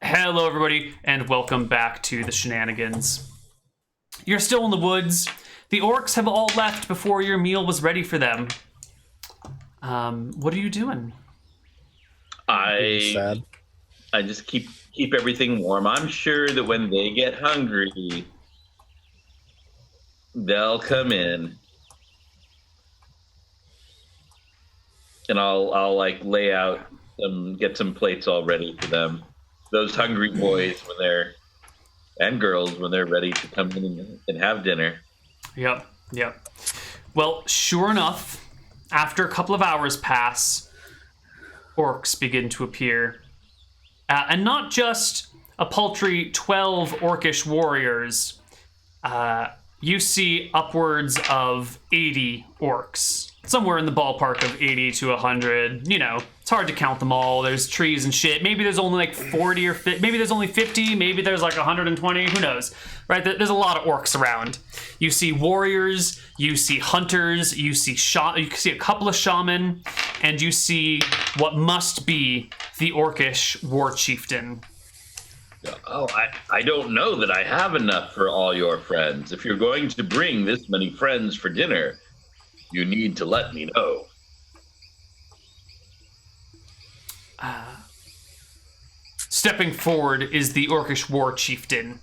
Hello, everybody, and welcome back to the Shenanigans. You're still in the woods. The orcs have all left before your meal was ready for them. What are you doing? I just keep everything warm. I'm sure that when they get hungry, they'll come in, and I'll like lay out get some plates all ready for them. Those hungry boys and girls when they're ready to come in and have dinner. Yep. Well, sure enough, after a couple of hours pass, orcs begin to appear. And not just a paltry 12 orcish warriors. You see upwards of 80 orcs. Somewhere in the ballpark of 80 to 100. You know, it's hard to count them all. There's trees and shit. Maybe there's only like 40 or 50. Maybe there's only 50. Maybe there's like 120. Who knows? Right? There's a lot of orcs around. You see warriors. You see hunters. You see a couple of shaman. And you see what must be the orcish war chieftain. Oh, I don't know that I have enough for all your friends. If you're going to bring this many friends for dinner, you need to let me know. Stepping forward is the orcish war chieftain.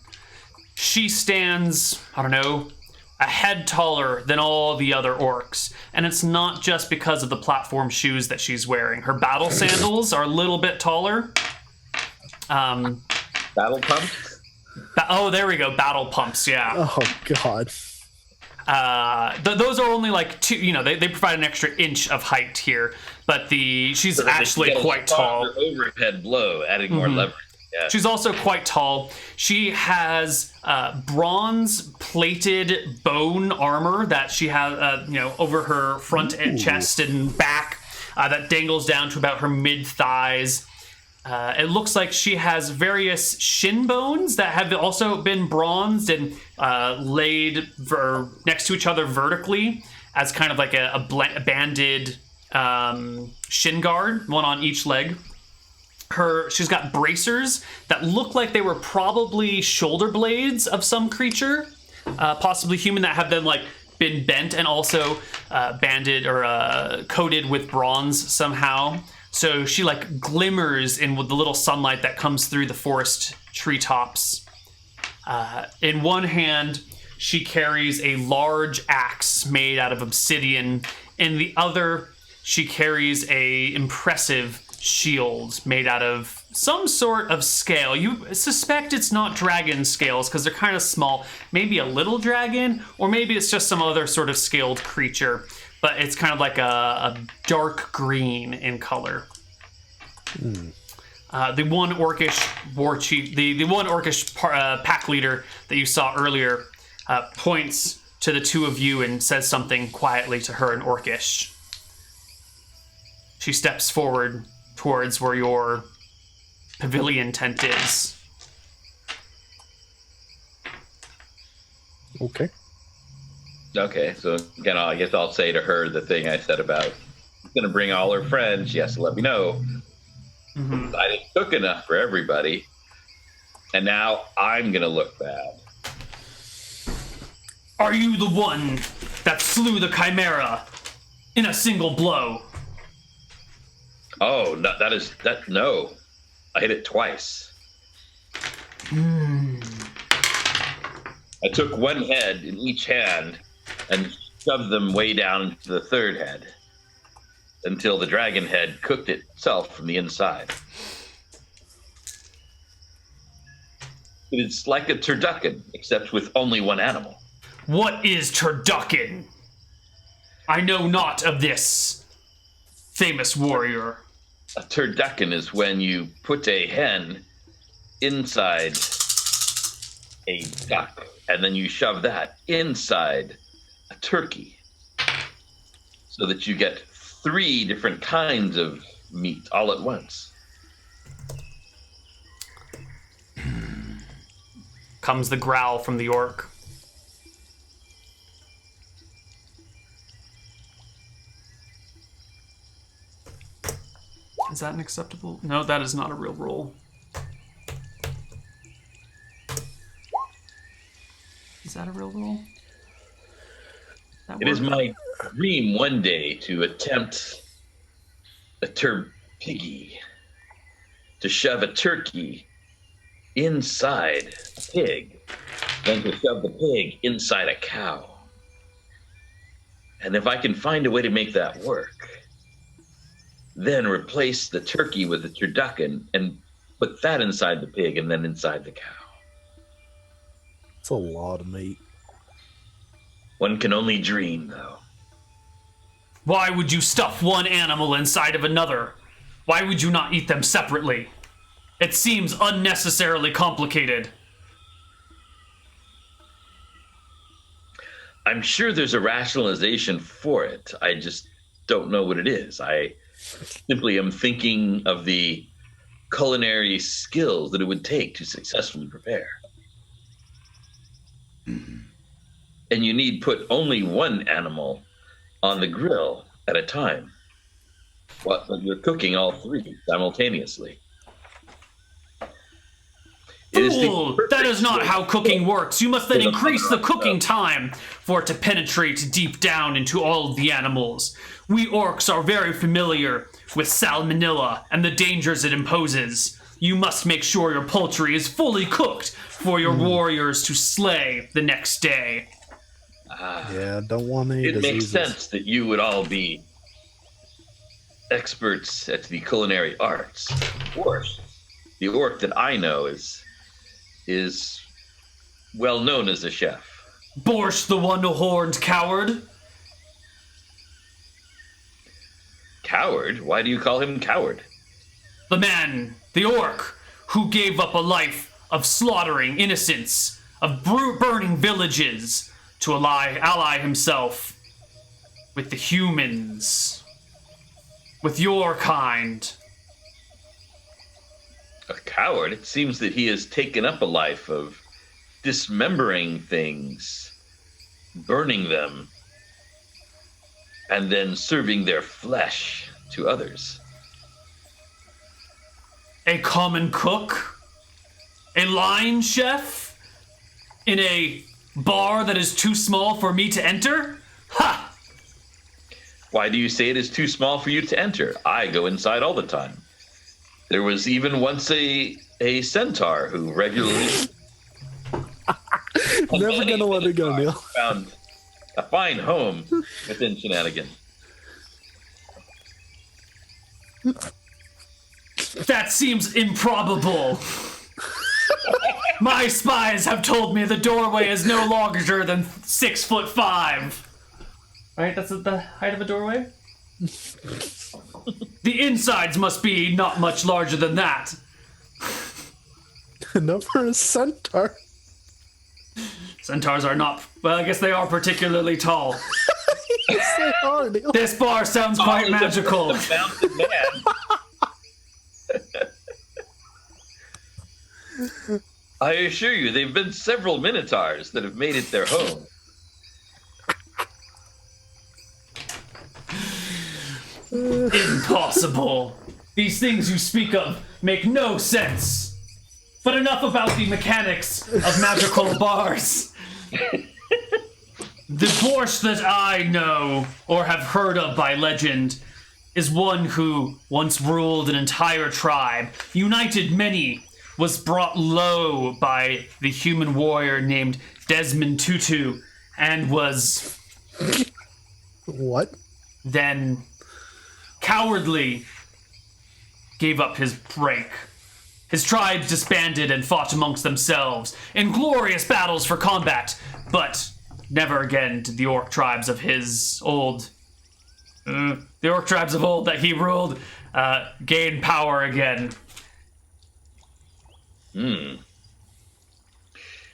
She stands, I don't know, a head taller than all the other orcs. And it's not just because of the platform shoes that she's wearing. Her battle sandals are a little bit taller. Battle pumps? There we go. Battle pumps, yeah. Oh, God. Those are only like two, you know, they provide an extra inch of height here. But she's So actually quite tall. Overhead blow, adding more leverage. Yeah. She's also quite tall. She has bronze-plated bone armor that she has, over her front and chest and back that dangles down to about her mid-thighs. It looks like she has various shin bones that have also been bronzed and laid next to each other vertically as kind of like a banded shin guard, one on each leg. She's got bracers that look like they were probably shoulder blades of some creature, possibly human, that have then like been bent and also banded or coated with bronze somehow. So she like glimmers in with the little sunlight that comes through the forest treetops. In one hand, she carries a large axe made out of obsidian. In the other, she carries a impressive shield made out of some sort of scale. You suspect it's not dragon scales because they're kind of small. Maybe a little dragon, or maybe it's just some other sort of scaled creature. But it's kind of like a dark green in color. The one orcish war chief, the one orcish pack leader that you saw earlier, points to the two of you and says something quietly to her in orcish. She steps forward towards where your pavilion tent is. Okay, so again, I guess I'll say to her the thing I said about going to bring all her friends. She has to let me know. Mm-hmm. I didn't cook enough for everybody, and now I'm going to look bad. Are you the one that slew the chimera in a single blow? Oh, no. I hit it twice. I took one head in each hand and shoved them way down into the third head until the dragon head cooked itself from the inside. It's like a turducken, except with only one animal. What is turducken? I know not of this famous warrior. A turducken is when you put a hen inside a duck, and then you shove that inside a turkey so that you get 3 different kinds of meat all at once. Comes the growl from the orc. Is that an acceptable? No, that is not a real roll. Is that a real rule? It is my dream one day to attempt a turpiggy, to shove a turkey inside a pig, then to shove the pig inside a cow. And if I can find a way to make that work, then replace the turkey with the turducken and put that inside the pig and then inside the cow. It's a lot of meat. One can only dream, though. Why would you stuff one animal inside of another? Why would you not eat them separately? It seems unnecessarily complicated. I'm sure there's a rationalization for it. I just don't know what it is. I simply am thinking of the culinary skills that it would take to successfully prepare. And you need put only one animal on the grill at a time. But you're cooking all three simultaneously. Fool! That is not how cooking works. You must then increase the cooking time for it to penetrate deep down into all of the animals. We orcs are very familiar with salmonella and the dangers it imposes. You must make sure your poultry is fully cooked for your warriors to slay the next day. Yeah, don't want any It makes diseases. sense that you would all be experts at the culinary arts. Borch, the orc that I know, is well known as a chef. Borch, the one-horned coward? Coward? Why do you call him coward? The man, the orc, who gave up a life of slaughtering innocents, of burning villages, to ally himself with the humans, with your kind. A coward? It seems that he has taken up a life of dismembering things, burning them, and then serving their flesh to others. A common cook? A line chef? In a bar that is too small for me to enter? Ha! Why do you say it is too small for you to enter? I go inside all the time. There was even once a centaur who regularly... Never gonna let it go, Neal. Found a fine home within Shenanigans. That seems improbable. My spies have told me the doorway is no larger than 6'5". Right, that's the height of a doorway? The insides must be not much larger than that. Enough for a centaur. Centaurs are not, well, I guess they are particularly tall. Yes, they are, Neal. This bar sounds quite magical. The mountain man. I assure you, there have been several minotaurs that have made it their home. Impossible. These things you speak of make no sense. But enough about the mechanics of magical bars. The Borch that I know, or have heard of by legend, is one who once ruled an entire tribe, united many, was brought low by the human warrior named Desmond Tutu, and was What? then cowardly gave up his rank. His tribes disbanded and fought amongst themselves in glorious battles for combat, but never again did the orc tribes of his old... the orc tribes of old that he ruled gain power again.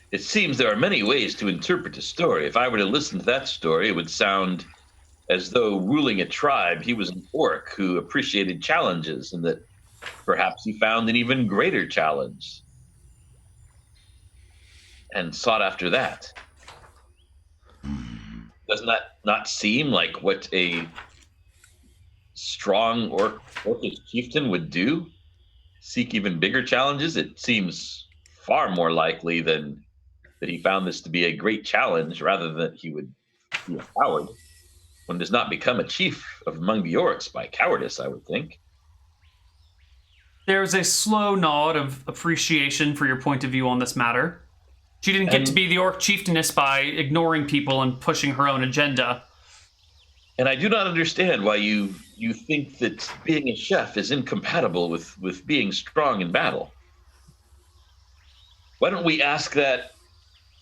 It seems there are many ways to interpret a story. If I were to listen to that story, it would sound as though ruling a tribe, he was an orc who appreciated challenges and that perhaps he found an even greater challenge and sought after that. Doesn't that not seem like what a strong orcish chieftain would do? Seek even bigger challenges? It seems far more likely than that he found this to be a great challenge rather than that he would be a coward. One does not become a chief among the orcs by cowardice, I would think. There's a slow nod of appreciation for your point of view on this matter. She didn't get to be the orc chieftainess by ignoring people and pushing her own agenda. And I do not understand why you think that being a chef is incompatible with being strong in battle. Why don't we ask that?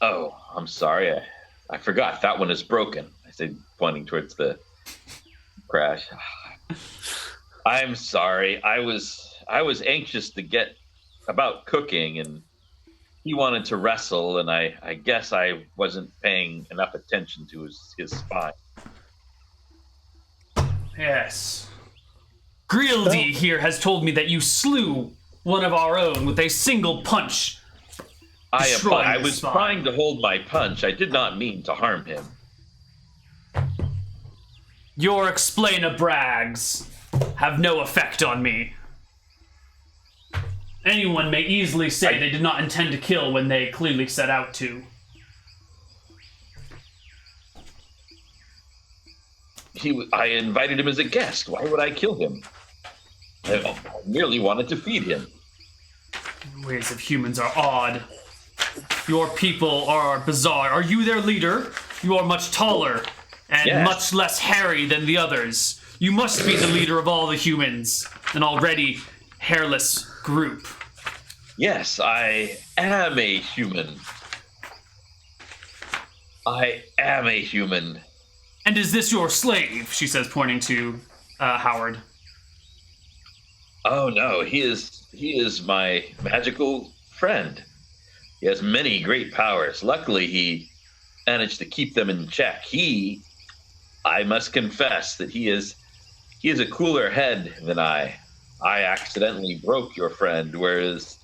Oh, I'm sorry. I forgot. That one is broken. I said, pointing towards the crash. I'm sorry. I was anxious to get about cooking, and he wanted to wrestle, and I guess I wasn't paying enough attention to his spine. Yes. Grildy here has told me that you slew one of our own with a single punch. I was trying to hold my punch. I did not mean to harm him. Your explainer brags have no effect on me. Anyone may easily say they did not intend to kill when they clearly set out to. I invited him as a guest. Why would I kill him? I merely wanted to feed him. The ways of humans are odd. Your people are bizarre. Are you their leader? You are much taller and much less hairy than the others. You must be the leader of all the humans, an already hairless group. Yes, I am a human. I am a human. And is this your slave? She says, pointing to Howard. Oh no, he is my magical friend. He has many great powers. Luckily, he managed to keep them in check. I must confess that he is a cooler head than I. I accidentally broke your friend, whereas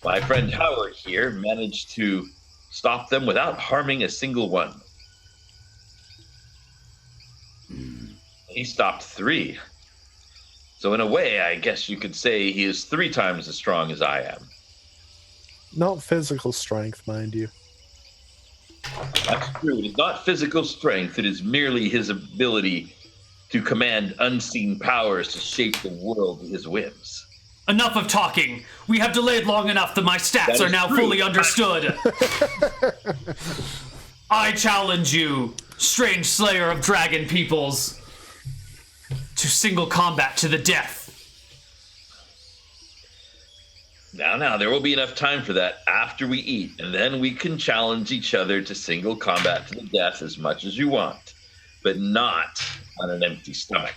my friend Howard here managed to stop them without harming a single one. He stopped 3. So in a way, I guess you could say he is 3 times as strong as I am. Not physical strength, mind you. That's true. It is not physical strength. It is merely his ability to command unseen powers to shape the world with his whims. Enough of talking. We have delayed long enough that my stats are now fully understood. I challenge you, strange slayer of dragon peoples, to single combat to the death. Now, there will be enough time for that after we eat, and then we can challenge each other to single combat to the death as much as you want, but not on an empty stomach.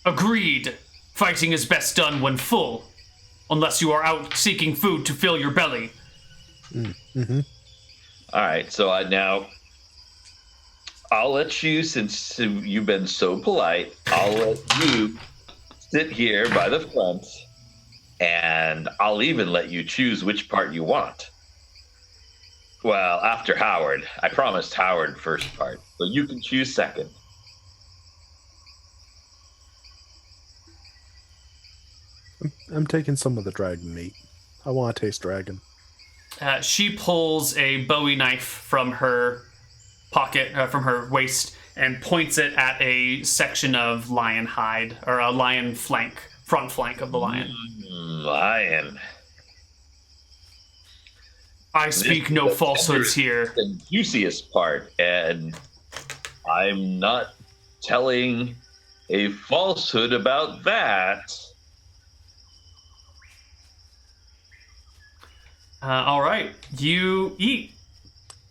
Agreed. Fighting is best done when full, unless you are out seeking food to fill your belly. Mm-hmm. All right, so now I'll let you, since you've been so polite, I'll let you sit here by the front, and I'll even let you choose which part you want. Well, after Howard. I promised Howard first part, so you can choose second. I'm taking some of the dragon meat. I want to taste dragon. She pulls a Bowie knife from her pocket, from her waist, and points it at a section of lion hide, or a lion flank, front flank of the lion. Lion. I speak no falsehoods here. The juiciest part, and I'm not telling a falsehood about that. All right, you eat.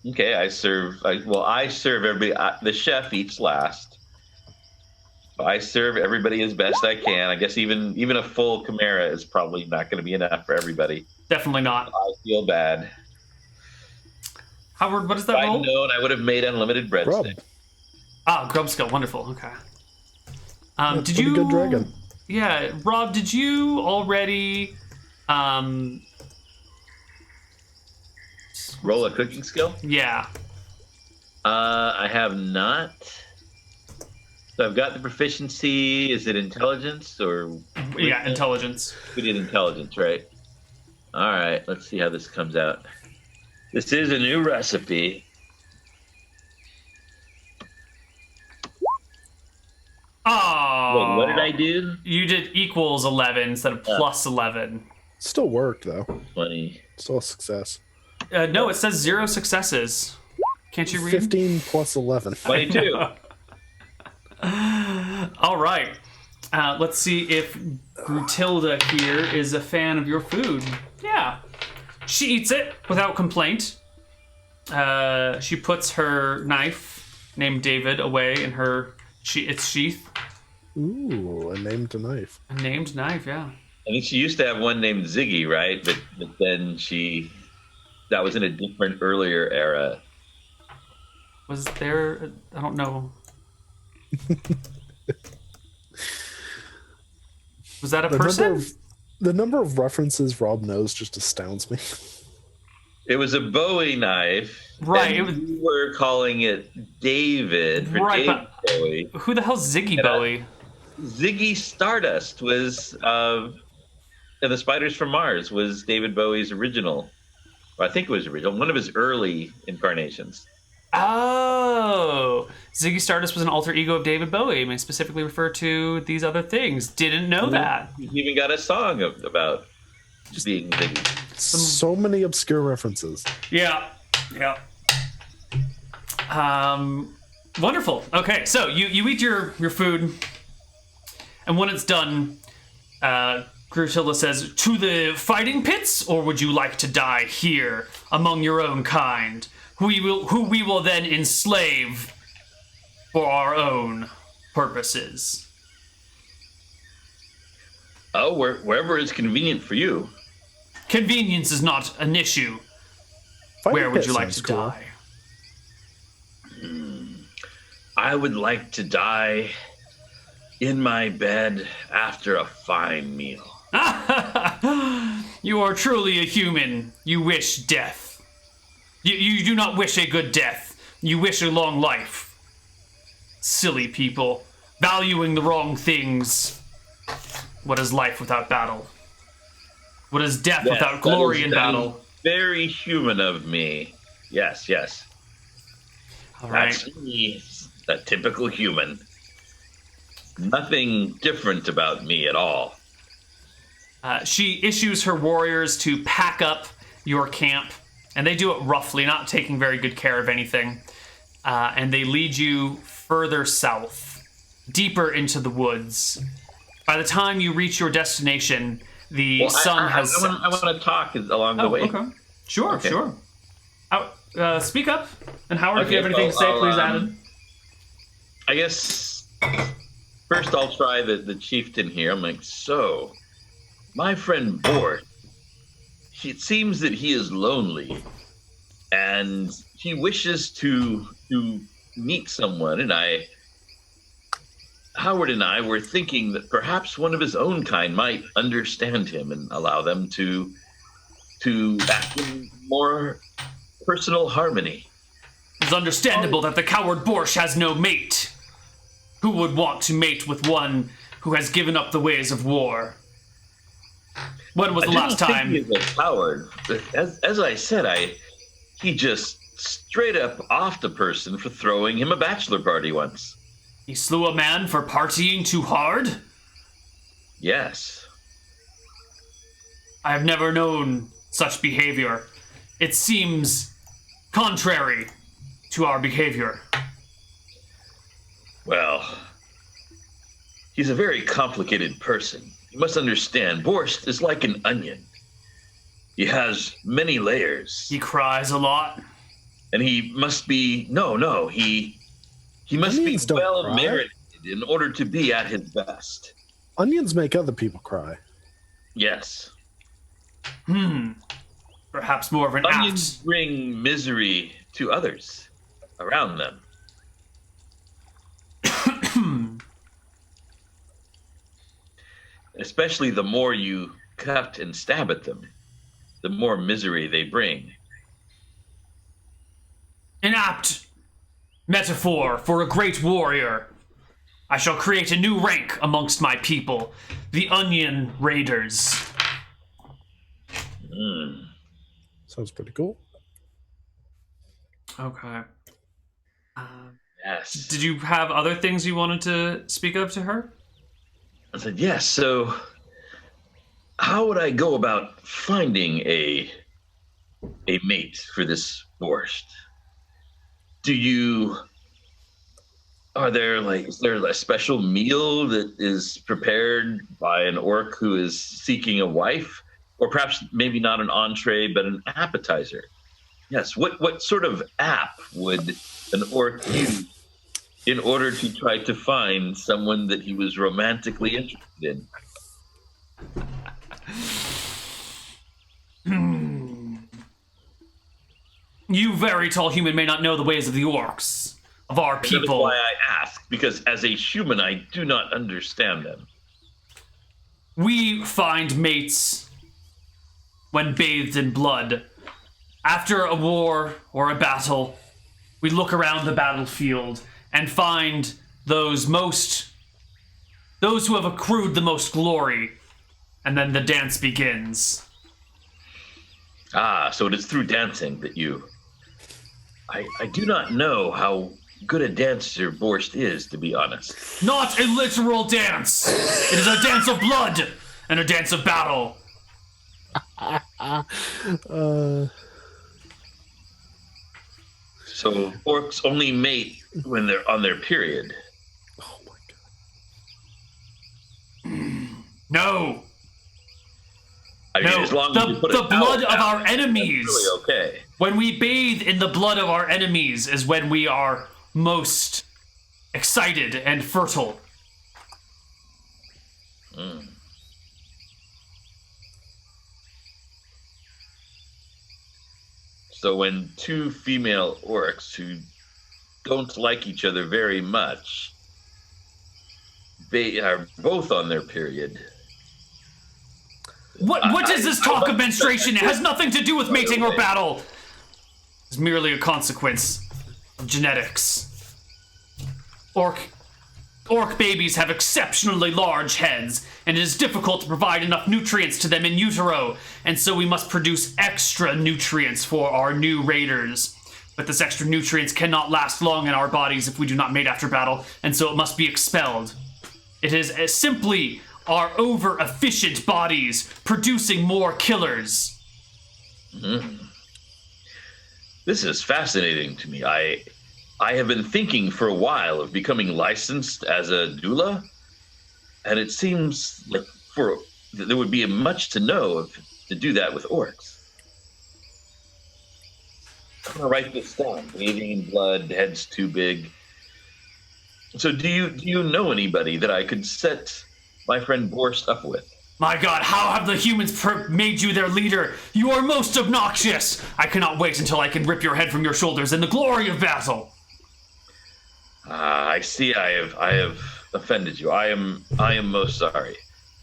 Okay, I serve everybody. The chef eats last. I serve everybody as best I can. I guess even a full chimera is probably not going to be enough for everybody. Definitely not. I feel bad. Howard, what is that If I'd roll? known, I would have made unlimited breadsticks. Grub skill, wonderful. Okay. That's did pretty you? good dragon. Yeah, Rob, did you already? Roll a cooking skill? Yeah. I have not. So I've got the proficiency. Is it intelligence or? Yeah, intelligence. We did intelligence, right? All right. Let's see how this comes out. This is a new recipe. Oh, Wait, what did I do? You did equals 11 instead of plus 11. Still worked though. 20. Still a success. No, it says 0 successes. Can't you read? 15 plus 11. 22. All right. Let's see if Grutilda here is a fan of your food. Yeah. She eats it without complaint. She puts her knife, named David, away in its sheath. Ooh, a named knife. A named knife, yeah. I think she used to have one named Ziggy, right? But then that was in a different earlier era. Was there? I don't know. Was that a person? The number of references Rob knows just astounds me. It was a Bowie knife. Right. We were calling it David for right, David Bowie. Who the hell's Ziggy Bowie? Ziggy Stardust was the Spiders from Mars was David Bowie's original. Well, I think it was original. One of his early incarnations. Oh, Ziggy Stardust was an alter ego of David Bowie. I mean, specifically refer to these other things. Didn't know that. He even got a song about just being Ziggy. So many obscure references. Yeah. Wonderful. Okay, so you eat your food, and when it's done, Grutilda says, "To the fighting pits, or would you like to die here among your own kind, who we will then enslave for our own purposes?" Oh, wherever is convenient for you. Convenience is not an issue. Where would you like to die? I would like to die in my bed after a fine meal. You are truly a human. You wish death. You do not wish a good death. You wish a long life. Silly people. Valuing the wrong things. What is life without battle? What is death without glory in battle? Very human of me. Yes. All right. That's me, a typical human. Nothing different about me at all. She issues her warriors to pack up your camp, and they do it roughly, not taking very good care of anything. And they lead you further south, deeper into the woods. By the time you reach your destination, the sun has set. I want to talk along the way. Okay. Sure. Speak up. And Howard, if you have anything to say, please add in. I guess first I'll try the chieftain here. I'm like, so, my friend Borch, it seems that he is lonely, and he wishes to meet someone, and Howard and I were thinking that perhaps one of his own kind might understand him and allow them to act in more personal harmony. It's understandable that the coward Borch has no mate. Who would want to mate with one who has given up the ways of war? When was the last time? He's a coward. As I said, he just straight up offed a person for throwing him a bachelor party once. He slew a man for partying too hard? Yes. I have never known such behavior. It seems contrary to our behavior. Well, he's a very complicated person. You must understand, Borch is like an onion. He has many layers. He cries a lot. And he must be he must Onions be don't well cry. marinated in order to be at his best. Onions make other people cry. Yes. Perhaps more of an Onions bring misery to others around them. Especially the more you cut and stab at them, the more misery they bring. An apt metaphor for a great warrior. I shall create a new rank amongst my people, the Onion Raiders. Sounds pretty cool. Okay. Yes. Did you have other things you wanted to speak of to her? I said, yes. So, how would I go about finding a mate for this borscht? Do you is there a special meal that is prepared by an orc who is seeking a wife, or perhaps maybe not an entree but an appetizer? Yes. What sort of app would an orc use in order to try to find someone that he was romantically interested in? You very tall human may not know the ways of the orcs, of our That is people. why I ask, because as a human, I do not understand them. We find mates when bathed in blood. After a war or a battle, we look around the battlefield and find those who have accrued the most glory, and then the dance begins. Ah, so it is through dancing that you... I do not know how good a dancer Borst is, to be honest. Not a literal dance! It is a dance of blood and a dance of battle. So orcs only mate when they're on their period. Oh my god. No! I mean, No, as long as you put the it blood out, of our enemies. that's really okay. When we bathe in the blood of our enemies is when we are most excited and fertile. So when two female orcs who don't like each other very much, they are both on their period. What is this talk of menstruation? It has nothing to do with mating or battle. It's merely a consequence of genetics. Orc babies have exceptionally large heads, and it is difficult to provide enough nutrients to them in utero, and so we must produce extra nutrients for our new raiders. But this extra nutrients cannot last long in our bodies if we do not mate after battle, and so it must be expelled. It is simply our over-efficient bodies producing more killers. This is fascinating to me. I have been thinking for a while of becoming licensed as a doula, and it seems like there would be much to know to do that with orcs. I'm gonna write this down. Bathing in blood, head's too big. So do you know anybody that I could set my friend Borst up with? My god, how have the humans made you their leader? You are most obnoxious! I cannot wait until I can rip your head from your shoulders in the glory of battle! I see I have offended you. I am most sorry.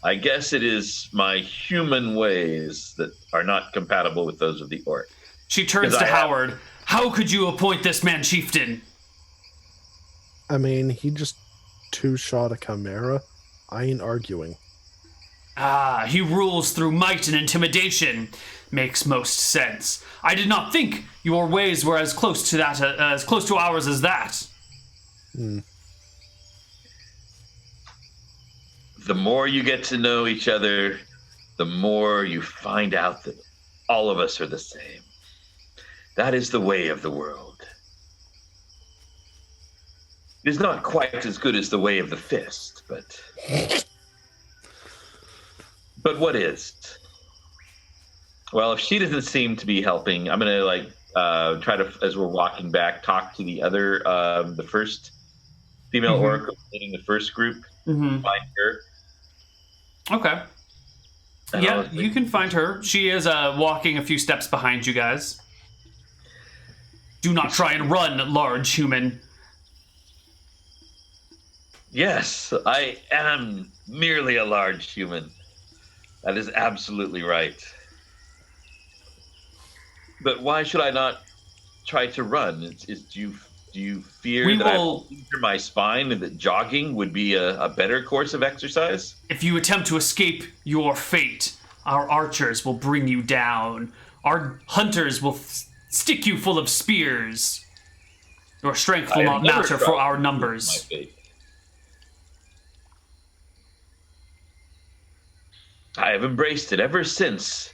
I guess it is my human ways that are not compatible with those of the orc. She turns to Howard. How could you appoint this man chieftain? I mean, he just two-shot a chimera. I ain't arguing. He rules through might and intimidation. Makes most sense. I did not think your ways were as close to that, as close to ours as that. The more you get to know each other, the more you find out that all of us are the same. That is the way of the world. It is not quite as good as the way of the fist, but what is? Well, if she doesn't seem to be helping, I'm gonna try to, as we're walking back, talk to the other, the first female orc leading the first group. Find her. Okay. Yeah, you can find her. She is walking a few steps behind you guys. Do not try and run, large human. Yes, I am merely a large human. That is absolutely right. But why should I not try to run? Do you fear that I will injure my spine and that jogging would be a better course of exercise? If you attempt to escape your fate, our archers will bring you down. Our hunters will stick you full of spears. Your strength I will have not never matter for tried our to numbers. my faith. I have embraced it ever since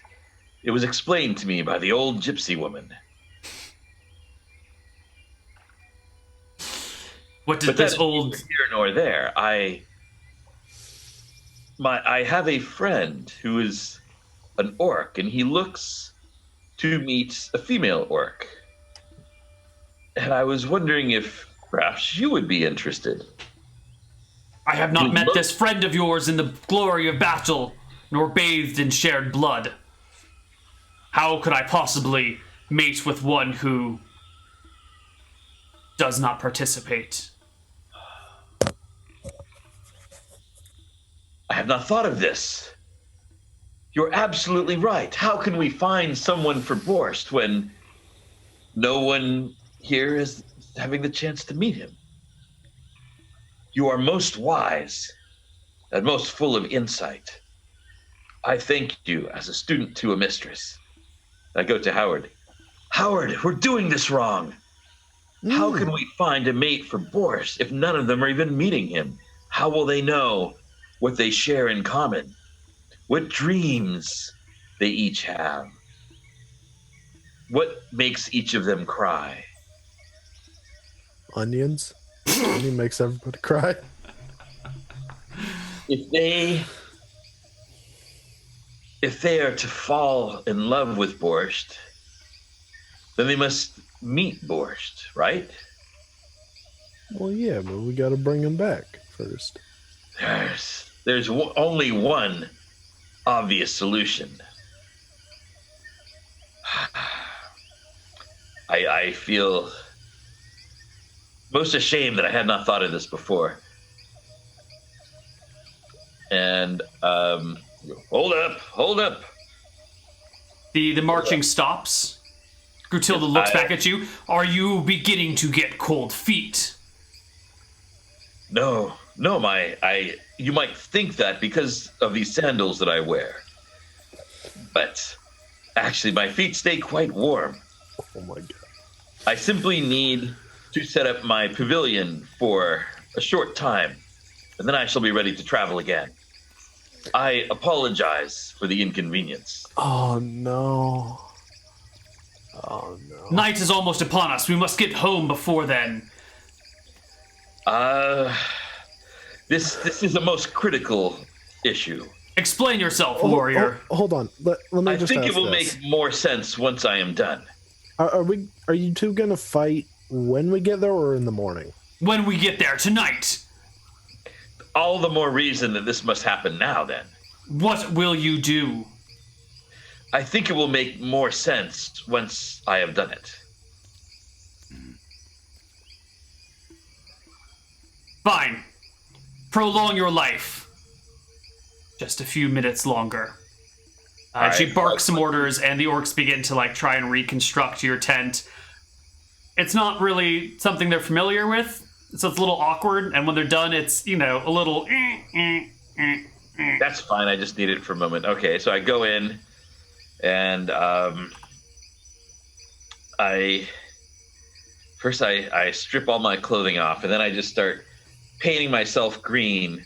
it was explained to me by the old gypsy woman. What did But this that is old... neither here nor there. I have a friend who is an orc, and he looks to meet a female orc. And I was wondering if perhaps you would be interested. I have not You met look- this friend of yours in the glory of battle, nor bathed in shared blood. How could I possibly mate with one who does not participate? I have not thought of this. You're absolutely right. How can we find someone for Borst when no one here is having the chance to meet him? You are most wise and most full of insight. I thank you as a student to a mistress. I go to Howard. Howard, we're doing this wrong. How can we find a mate for Borst if none of them are even meeting him? How will they know what they share in common? What dreams they each have? What makes each of them cry? Onions. Onion makes everybody cry. If they are to fall in love with Borscht, then they must meet Borscht, right? Well, yeah, but we got to bring him back first. There's only one obvious solution. I feel most ashamed that I had not thought of this before. And hold up. The marching stops. Grutilda looks back at you. Are you beginning to get cold feet? No, you might think that because of these sandals that I wear. But actually, my feet stay quite warm. Oh my god. I simply need to set up my pavilion for a short time, and then I shall be ready to travel again. I apologize for the inconvenience. Oh no. Oh no. Night is almost upon us. We must get home before then. This is a most critical issue. Explain yourself, warrior. Hold on. Let me I just think ask it will this. make more sense once I am done. Are you two gonna fight when we get there or in the morning? When we get there tonight, All the more reason that this must happen now, then. what will you do? I think it will make more sense once I have done it. Fine. Prolong your life. Just a few minutes longer. She Alright. barks some orders, and the orcs begin to try and reconstruct your tent. It's not really something they're familiar with, so it's a little awkward. And when they're done, it's a little. That's fine. I just need it for a moment. Okay, so I go in, and I strip all my clothing off, and then I just start painting myself green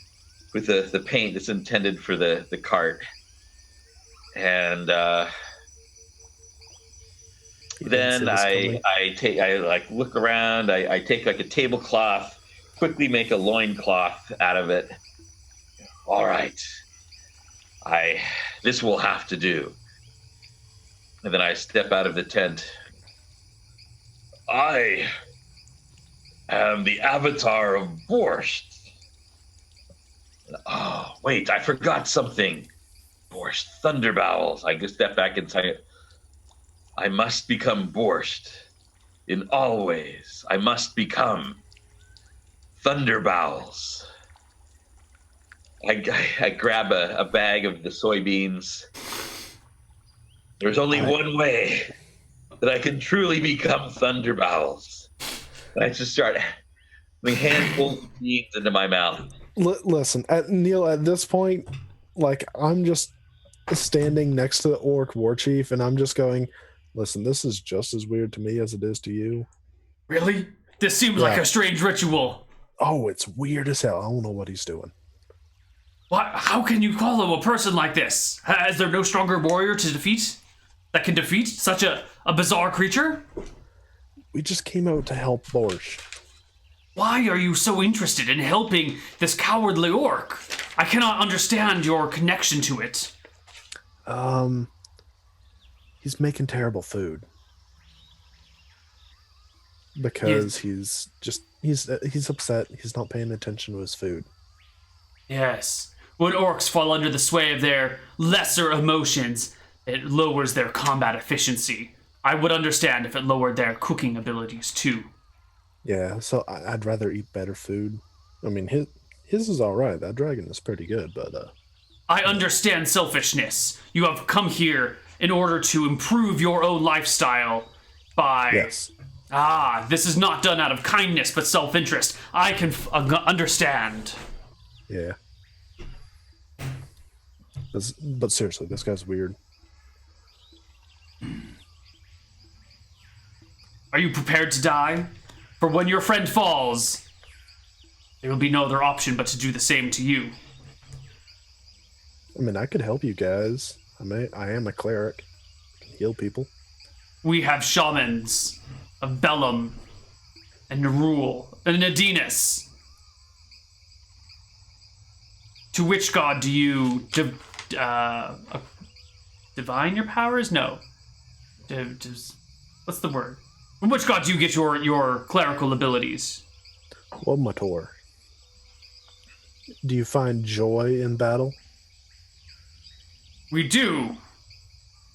with the paint that's intended for the cart. And then I look around. I take a tablecloth, quickly make a loincloth out of it. All right, this will have to do. And then I step out of the tent. I am the avatar of Borscht. Oh, wait, I forgot something. Borscht, Thunderbowels. I just step back inside. I must become Borscht. In all ways, I must become Thunderbowels. I grab a bag of the soybeans. There's only one way that I can truly become Thunderbowels. And I just start putting handfuls of beans into my mouth. Listen, Neal, at this point, I'm just standing next to the orc war chief, and I'm just going, Listen, this is just as weird to me as it is to you. Really? This seems like a strange ritual. Oh, it's weird as hell. I don't know what he's doing. Why, how can you follow a person like this? Is there no stronger warrior to defeat? That can defeat such a bizarre creature? We just came out to help Borch. Why are you so interested in helping this cowardly orc? I cannot understand your connection to it. He's making terrible food. Because he's upset. He's not paying attention to his food. Yes. When orcs fall under the sway of their lesser emotions, it lowers their combat efficiency. I would understand if it lowered their cooking abilities too. Yeah, so I'd rather eat better food. I mean, his is all right. That dragon is pretty good, but I understand selfishness. You have come here in order to improve your own lifestyle by... Yes. This is not done out of kindness, but self-interest. I can understand. Yeah. But seriously, this guy's weird. Are you prepared to die? For when your friend falls, there will be no other option but to do the same to you. I mean, I could help you guys. I am a cleric. I can heal people. We have shamans of Bellum and Nerul and Nadinus. To which god do you divine your powers? No. What's the word? From which god do you get your clerical abilities? Well, Mator. Do you find joy in battle? We do.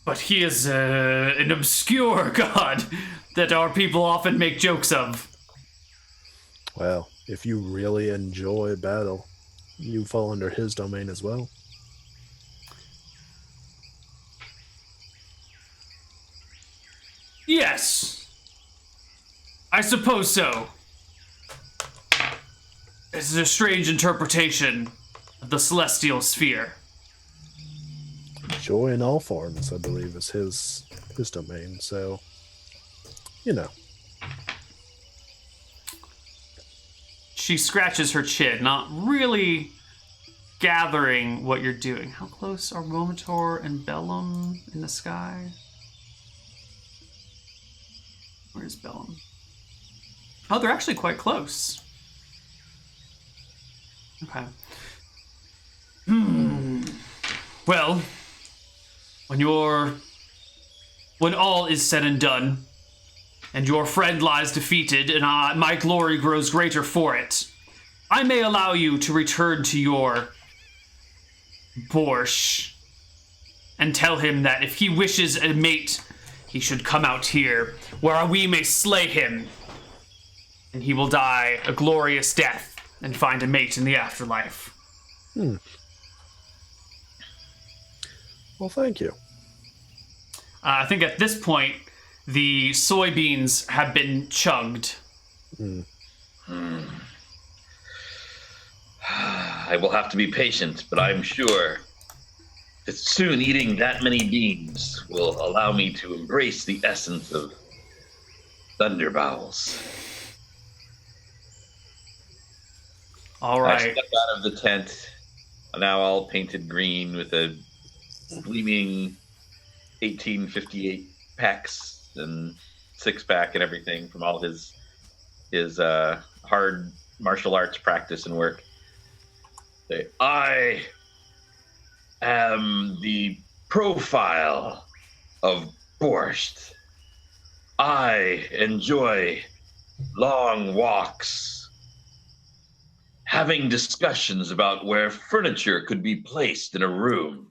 But he is an obscure god that our people often make jokes of. Well, if you really enjoy battle, you fall under his domain as well. Yes. I suppose so. This is a strange interpretation of the celestial sphere. Joy in all forms, I believe, is his domain. So, you know. She scratches her chin, not really gathering what you're doing. How close are Womator and Bellum in the sky? Where's Bellum? Oh, they're actually quite close. Okay. Well, when all is said and done, and your friend lies defeated, and my glory grows greater for it, I may allow you to return to your Borch and tell him that if he wishes a mate, he should come out here, where we may slay him, and he will die a glorious death and find a mate in the afterlife. Well, thank you. I think at this point, the soybeans have been chugged. I will have to be patient, but I'm sure that soon eating that many beans will allow me to embrace the essence of thunder bowels. All I right. step out of the tent, now all painted green with a gleaming 1858 packs and six-pack and everything from all his hard martial arts practice and work. Say, I am the profile of Borch. I enjoy long walks, having discussions about where furniture could be placed in a room,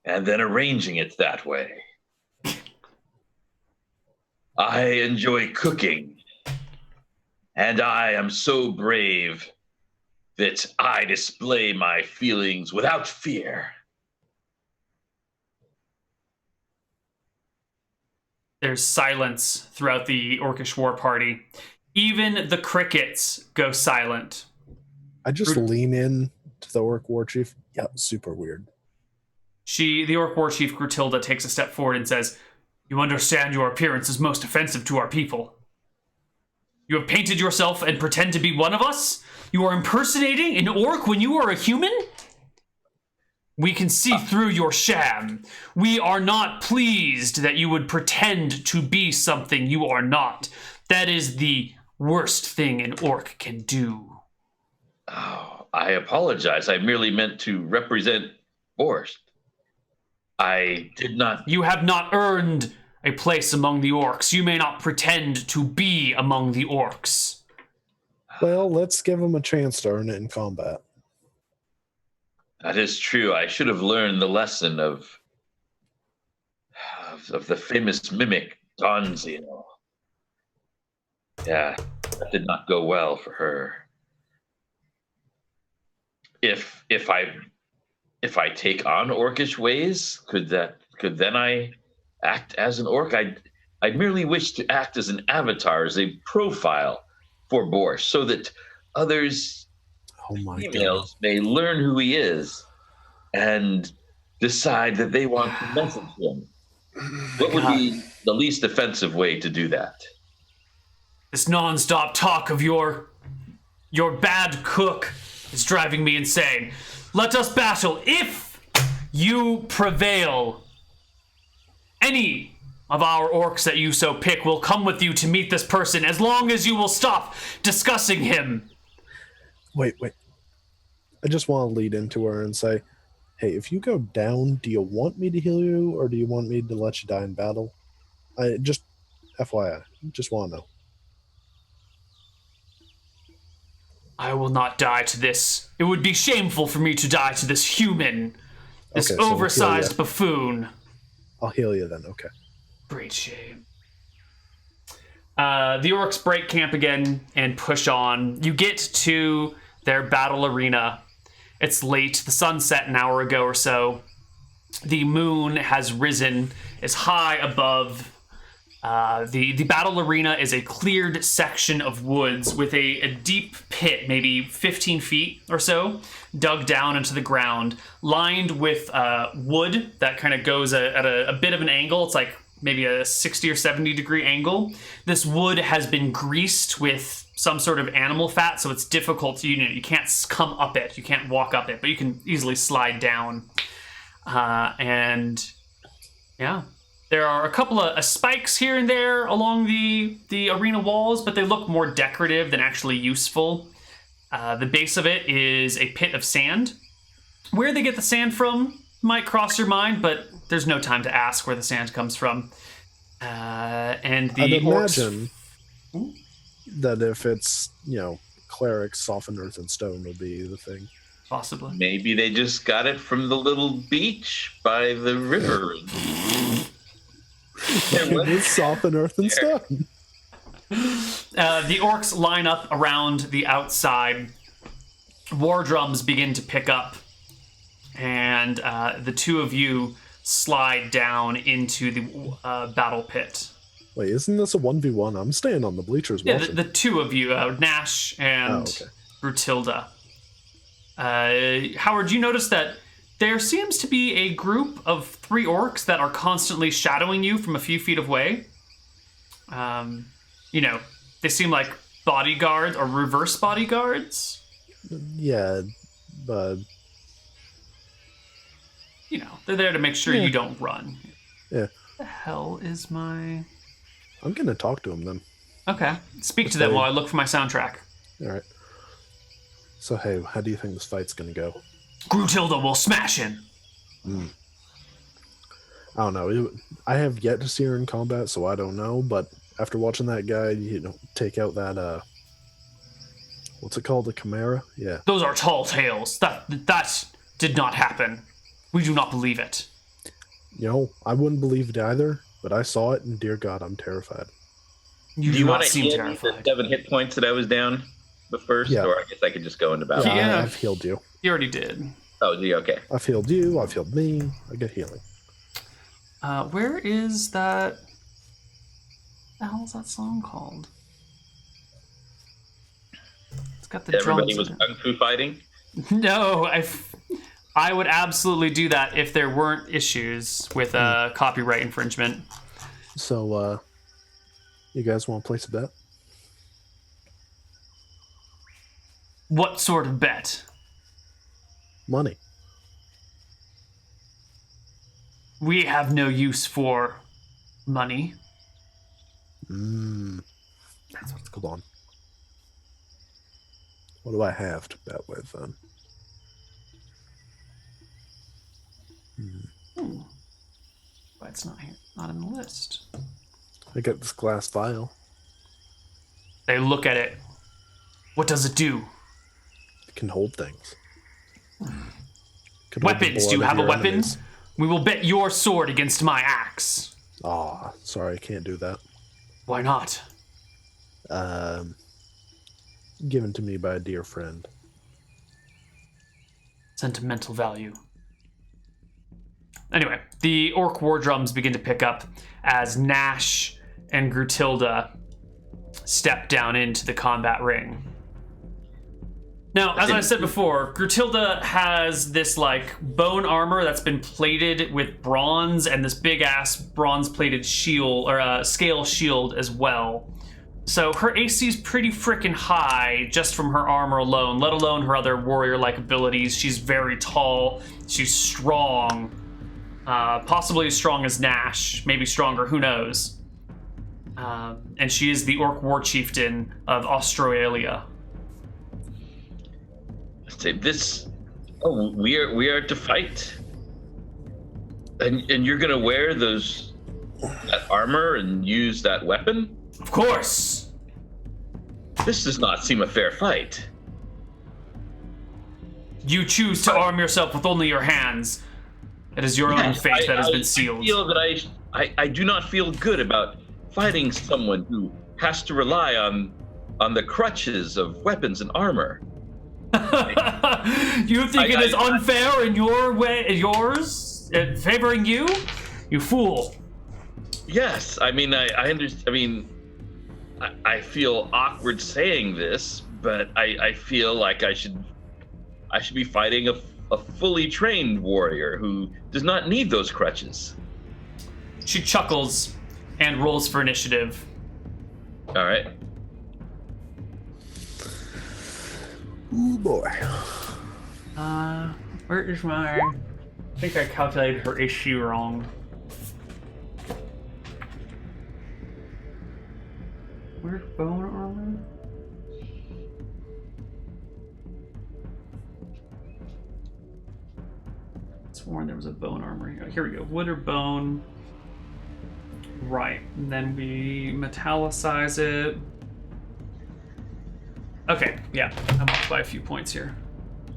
and then arranging it that way. I enjoy cooking, and I am so brave that I display my feelings without fear. There's silence throughout the Orcish war party. Even the crickets go silent. I just lean in to the Orc War Chief. Yeah, super weird. The Orc war chief Grutilda takes a step forward and says, You understand your appearance is most offensive to our people. You have painted yourself and pretend to be one of us? You are impersonating an orc when you are a human? We can see through your sham. We are not pleased that you would pretend to be something you are not. That is the worst thing an orc can do. Oh, I apologize. I merely meant to represent Borch. I did not. You have not earned a place among the orcs. You may not pretend to be among the orcs. Well, let's give him a chance to earn it in combat. That is true. I should have learned the lesson of the famous mimic Donzio. Yeah, that did not go well for her. If I take on orcish ways, could then I act as an orc? I merely wish to act as an avatar, as a profile for Borch, so that others, females, may learn who he is and decide that they want to message him. What would be the least offensive way to do that? This non-stop talk of your bad cook is driving me insane. Let us battle. If you prevail, any of our orcs that you so pick will come with you to meet this person, as long as you will stop discussing him. Wait. I just want to lead into her and say, hey, if you go down, do you want me to heal you, or do you want me to let you die in battle? I just, FYI, just want to know. I will not die to this. It would be shameful for me to die to this human. This Okay, so oversized buffoon. I'll heal you then, okay. Great shame. The orcs break camp again and push on. You get to their battle arena. It's late. The sun set an hour ago or so. The moon has risen. It's high above. The battle arena is a cleared section of woods with a deep pit, maybe 15 feet or so, dug down into the ground, lined with wood that kind of goes at a bit of an angle. It's like maybe a 60 or 70 degree angle. This wood has been greased with some sort of animal fat, so it's difficult to, you can't come up it, you can't walk up it, but you can easily slide down. And yeah. There are a couple of spikes here and there along the arena walls, but they look more decorative than actually useful. The base of it is a pit of sand. Where they get the sand from might cross your mind, but there's no time to ask where the sand comes from. And the I'd orcs... imagine that if it's, clerics, soften earth and stone will be the thing. Possibly. Maybe they just got it from the little beach by the river. It is soften earth and stone. The orcs line up around the outside. War drums begin to pick up, and the two of you slide down into the battle pit. Wait, isn't this a 1v1? I'm staying on the bleachers watching. Yeah, the two of you, Nash and Brutilda. Howard, you notice that there seems to be a group of 3 orcs that are constantly shadowing you from a few feet away. They seem like bodyguards or reverse bodyguards. Yeah, but... they're there to make sure you don't run. Yeah. What the hell is my... I'm going to talk to them then. Okay. Speak to them while I look for my soundtrack. All right. So, hey, how do you think this fight's going to go? Brutilda will smash him. I don't know. I have yet to see her in combat, so I don't know. But after watching that guy, take out that what's it called, the Chimera? Yeah. Those are tall tales. That did not happen. We do not believe it. I wouldn't believe it either. But I saw it, and dear God, I'm terrified. Do you want to heal the 7 hit points that I was down the first? Yeah. Or I guess I could just go into battle. Yeah. I've healed you. You already did. Oh, gee, okay. I've healed you. I've healed me. I get healing. Where is that? What the hell is that song called? It's got the drums. Everybody was kung fu fighting? No, I would absolutely do that if there weren't issues with copyright infringement. So, you guys want to place a bet? What sort of bet? Money. We have no use for money. That's what's going on. What do I have to bet with then? But it's not here. Not in the list. I got this glass vial. They look at it. What does it do? It can hold things. Weapons. Do you have a weapon? We will bet your sword against my axe. Ah, sorry, I can't do that. Why not? Given to me by a dear friend. Sentimental value. Anyway, the orc war drums begin to pick up as Nash and Grutilda step down into the combat ring. Now, as I said before, Grutilda has this like bone armor that's been plated with bronze and this big ass bronze plated shield or scale shield as well. So her AC is pretty freaking high just from her armor alone, let alone her other warrior-like abilities. She's very tall, she's strong, possibly as strong as Nash, maybe stronger, who knows. And she is the orc war chieftain of Australia. Say this. Oh, we are to fight, and you're gonna wear that armor and use that weapon? Of course. This does not seem a fair fight. You choose to arm yourself with only your hands. It is your own fate that has been sealed. I feel that I do not feel good about fighting someone who has to rely on the crutches of weapons and armor. You think it is unfair in yours, favoring you? You fool. Yes, I mean, I understand. I mean, I feel awkward saying this, but I feel like I should be fighting a fully trained warrior who does not need those crutches. She chuckles and rolls for initiative. All right. Ooh, boy. Where is my... I think I calculated her issue wrong. Where's bone armor? Sworn there was a bone armor here. Here we go. Wood or bone. Right. And then we metallicize it. Okay, yeah. I'm off by a few points here.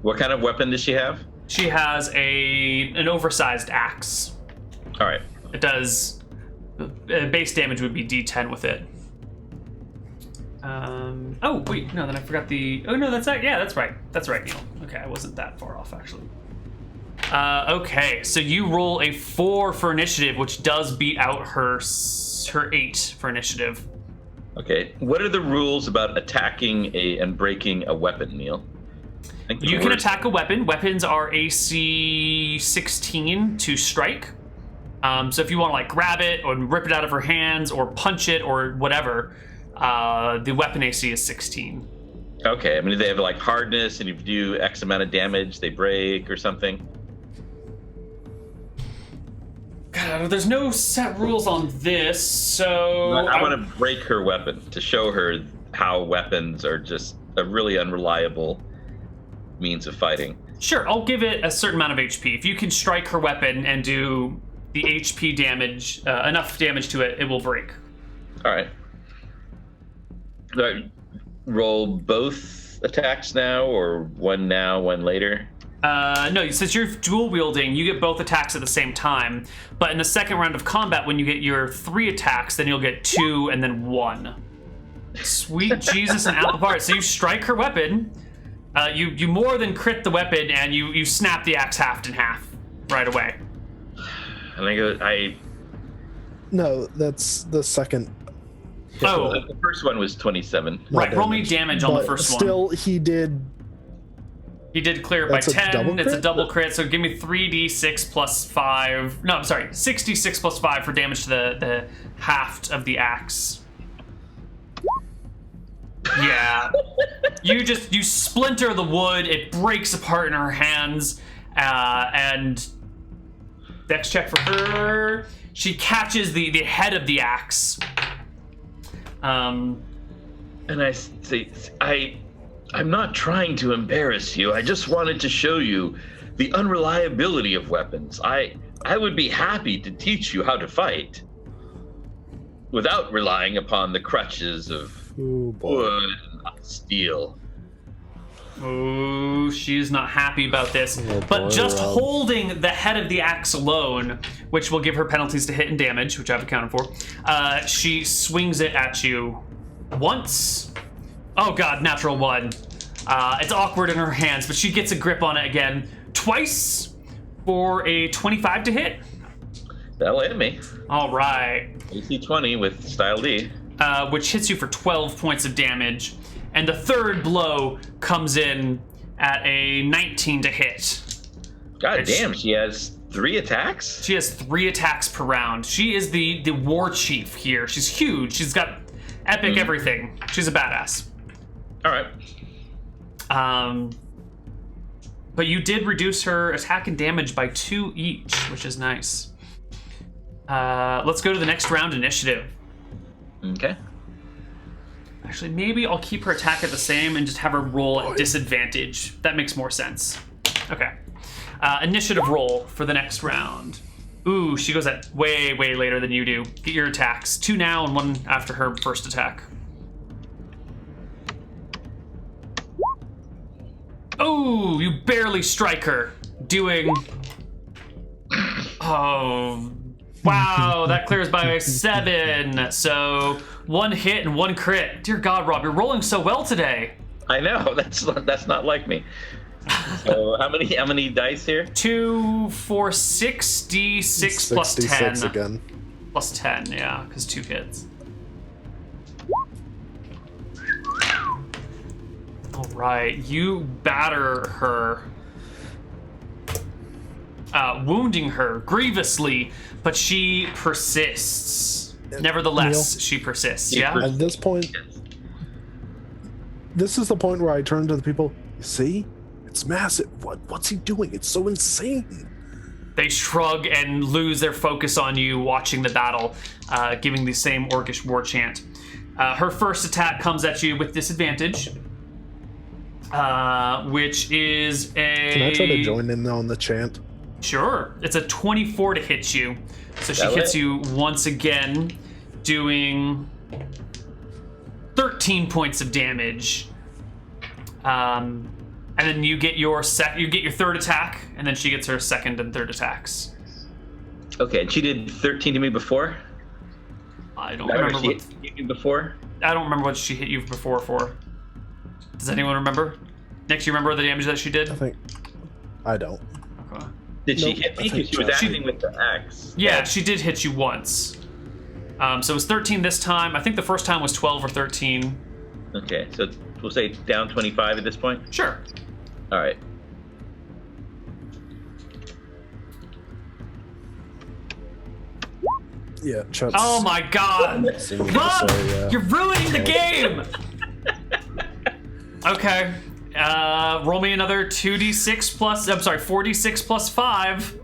What kind of weapon does she have? She has an oversized axe. All right. It does... base damage would be D10 with it. Oh, wait, no, then I forgot the... Oh, no, that's right. Yeah, that's right. That's right, Neal. Okay, I wasn't that far off, actually. Okay, so you roll a 4 for initiative, which does beat out her 8 for initiative. Okay, what are the rules about attacking and breaking a weapon, Neal? You can attack a weapon. Weapons are AC 16 to strike. So if you want to like grab it or rip it out of her hands or punch it or whatever, the weapon AC is 16. Okay, I mean, do they have like hardness, and if you do X amount of damage, they break or something? God, there's no set rules on this, so... I want to break her weapon to show her how weapons are just a really unreliable means of fighting. Sure, I'll give it a certain amount of HP. If you can strike her weapon and do the HP damage, enough damage to it, it will break. All right. All right. Roll both attacks now, or one now, one later? No, since you're dual wielding, you get both attacks at the same time. But in the second round of combat, when you get your 3 attacks, then you'll get 2 and then 1. Sweet Jesus and apple pie. So you strike her weapon, you more than crit the weapon, and you snap the axe half in half right away. And No, that's the second. Oh, the first one was 27. right. Roll me damage on the first one. Still, he did He did clear it by That's a 10. double It's a crit? double crit, so give me 3d6 plus 5. No, I'm sorry, 66 plus 5 for damage to the haft of the axe. Yeah. You splinter the wood, it breaks apart in her hands, and dex check for her. She catches the head of the axe. And I say, I'm not trying to embarrass you. I just wanted to show you the unreliability of weapons. I would be happy to teach you how to fight without relying upon the crutches of Ooh, boy. wood and steel. Oh, she's not happy about this. Oh, but boy, just Rob. holding the head of the axe alone, which will give her penalties to hit and damage, which I've accounted for, she swings it at you once. Oh god, natural 1. It's awkward in her hands, but she gets a grip on it again. Twice for a 25 to hit. That'll hit me. All right. AC 20 with Style D. Which hits you for 12 points of damage. And the third blow comes in at a 19 to hit. God damn, she has 3 attacks? She has 3 attacks per round. She is the war chief here. She's huge. She's got epic everything. She's a badass. All right. But you did reduce her attack and damage by 2 each, which is nice. Let's go to the next round initiative. Okay. Actually, maybe I'll keep her attack at the same and just have her roll at disadvantage. That makes more sense. Okay. Initiative roll for the next round. Ooh, she goes at way, way later than you do. Get your attacks. 2 now and 1 after her first attack. Oh, you barely strike her. Doing... Oh... Wow, that clears by 7. So 1 hit and 1 crit. Dear God, Rob, you're rolling so well today. I know, that's not like me. So how many dice here? 2, 4, 6, D6 plus 10. 66 again. Plus 10, yeah, because 2 hits. All right, you batter her, wounding her grievously, but she persists. Nevertheless, Neal? she persists. Yeah. Yeah. At this point, this is the point where I turn to the people. You see, it's massive. What's he doing? It's so insane. They shrug and lose their focus on you, watching the battle, giving the same orcish war chant. Her first attack comes at you with disadvantage, which is a... Can I try to join in on the chant? Sure. It's a 24 to hit you. So she hits you once again, doing 13 points of damage. And then you get your third attack, and then she gets her second and third attacks. Okay, and she did 13 to me before? I don't remember what She hit me before? I don't remember what she hit you before for. Does anyone remember? Nick, do you remember the damage that she did? I don't. Okay. Did she Nope, hit me? I think Because she was Josh- acting with the axe. Yeah, she did hit you once. So it was 13 this time. I think the first time was 12 or 13. Okay, so we'll say down 25 at this point? Sure. All right. Yeah, Chet's Oh my God. singing to Rob, say, yeah. you're ruining the game. Okay. Roll me another 2d6 plus. I'm sorry, 4d6 plus 5.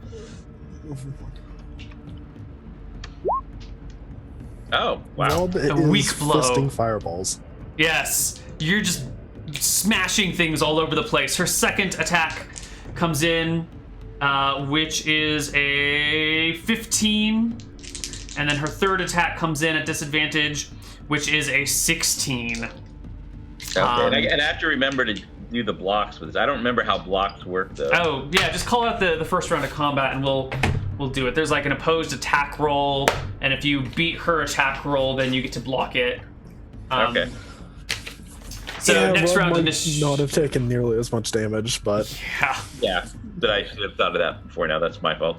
Oh, wow. Rob A is weak blow. fisting fireballs. Yes, you're just smashing things all over the place. Her second attack comes in, which is a 15. And then her third attack comes in at disadvantage, which is a 16. Okay, and I have to remember to do the blocks with this. I don't remember how blocks work, though. Oh, yeah, just call out the first round of combat and we'll do it. There's like an opposed attack roll, and if you beat her attack roll, then you get to block it. Okay. So Yeah, next Rob round might not have taken nearly as much damage, but Yeah. Yeah, but I should have thought of that before now. That's my fault.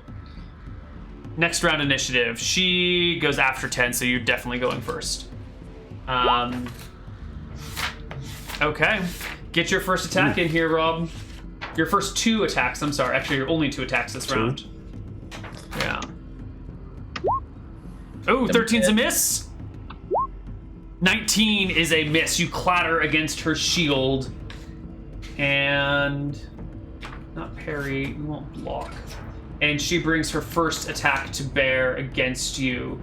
Next round initiative. She goes after 10, so you're definitely going first. Okay. Get your first attack in here, Rob. Your first 2 attacks. I'm sorry. Actually, your only 2 attacks this round. Yeah. Oh, 13's a miss. 19 is a miss. You clatter against her shield. And not parry. You won't block. And she brings her first attack to bear against you.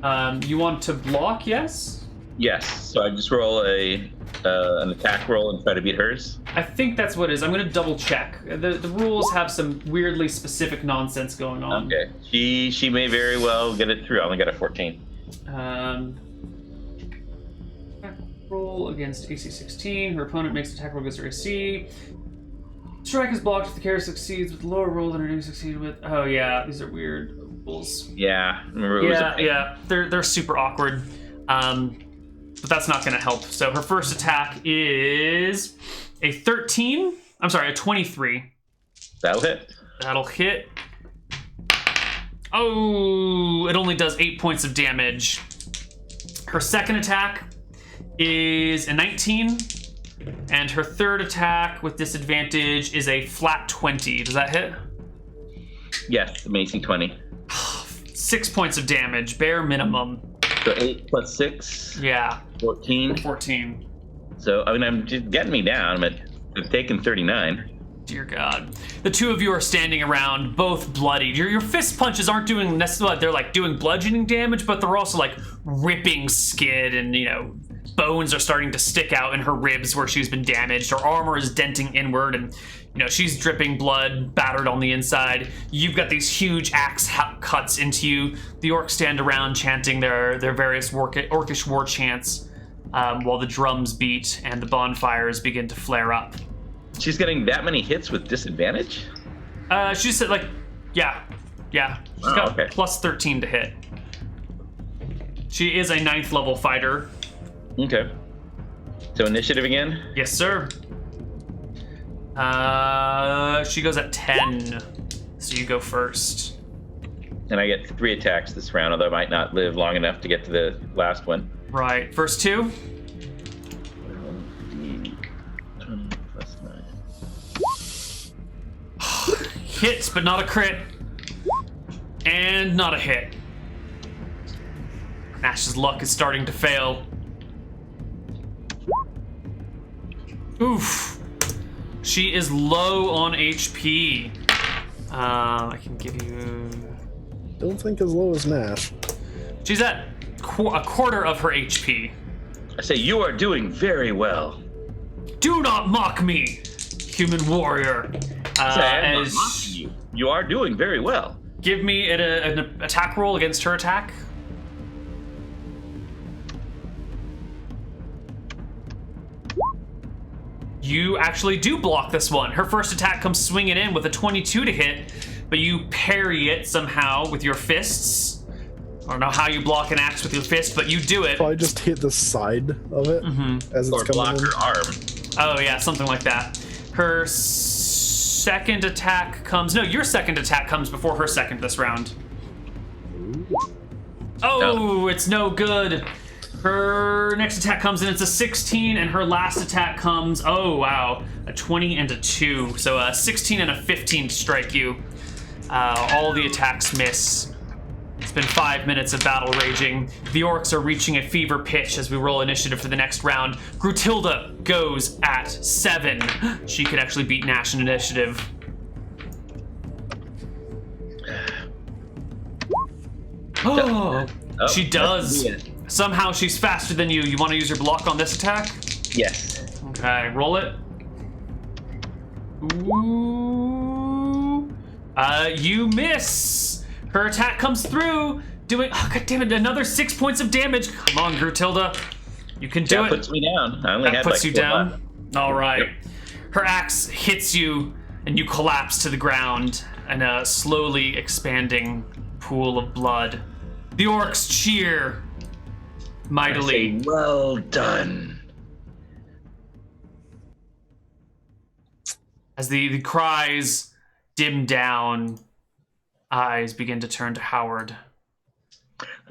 You want to block, yes? Yes. So I just roll an attack roll and try to beat hers. I think that's what it is. I'm going to double check. The rules have some weirdly specific nonsense going on. Okay. She may very well get it through. I only got a 14. Attack roll against AC 16. Her opponent makes an attack roll against her AC. Strike is blocked if the character succeeds with lower roll than her new succeeded with. Oh yeah, these are weird rules. Yeah. Remember it was Yeah. They're super awkward. But that's not going to help. So her first attack is a 13. I'm sorry, a 23. That'll hit. That'll hit. Oh, it only does 8 points of damage. Her second attack is a 19. And her third attack with disadvantage is a flat 20. Does that hit? Yes, amazing 20. 6 points of damage, bare minimum. So 8 plus 6. Yeah. 14. 14. So, I mean, I'm just getting me down. I'm taking 39. Dear God. The two of you are standing around, both bloodied. Your fist punches aren't doing necessarily, they're like doing bludgeoning damage, but they're also like ripping skin and, you know, bones are starting to stick out in her ribs where she's been damaged. Her armor is denting inward and, you know, she's dripping blood, battered on the inside. You've got these huge axe cuts into you. The orcs stand around chanting their various orcish war chants while the drums beat and the bonfires begin to flare up. She's getting that many hits with disadvantage? She's like, yeah. She's got plus 13 to hit. She is a 9th level fighter. Okay. So initiative again? Yes, sir. She goes at 10, so you go first. And I get 3 attacks this round, although I might not live long enough to get to the last one. Right. First 2. 20 plus 9. Hit, but not a crit. And not a hit. Nash's luck is starting to fail. Oof. She is low on HP. I can give you... Don't think as low as Nash. She's at a quarter of her HP. I say you are doing very well. Do not mock me, human warrior. I'm not mocking you. You are doing very well. Give me an attack roll against her attack. You actually do block this one. Her first attack comes swinging in with a 22 to hit, but you parry it somehow with your fists. I don't know how you block an axe with your fist, but you do it. Probably just hit the side of it as it's Or coming block in. her arm. Oh yeah, something like that. Her second attack comes... No, your second attack comes before her second this round. Oh, it's no good. Her next attack comes in, it's a 16, and her last attack comes, oh wow, a 20 and a 2. So a 16 and a 15 to strike you. All the attacks miss. It's been 5 minutes of battle raging. The orcs are reaching a fever pitch as we roll initiative for the next round. Grutilda goes at 7. She could actually beat Nash in initiative. Oh, she does. Somehow she's faster than you. You want to use your block on this attack? Yes. Okay, roll it. Ooh. You miss. Her attack comes through, doing, oh god damn it, another 6 points of damage. Come on, Grutilda. You can do it. That puts me down. I only That had puts like you 4 down? left. All right. Yep. Her axe hits you, and you collapse to the ground in a slowly expanding pool of blood. The orcs cheer mightily. I say, well done. As the cries dim down, eyes begin to turn to Howard.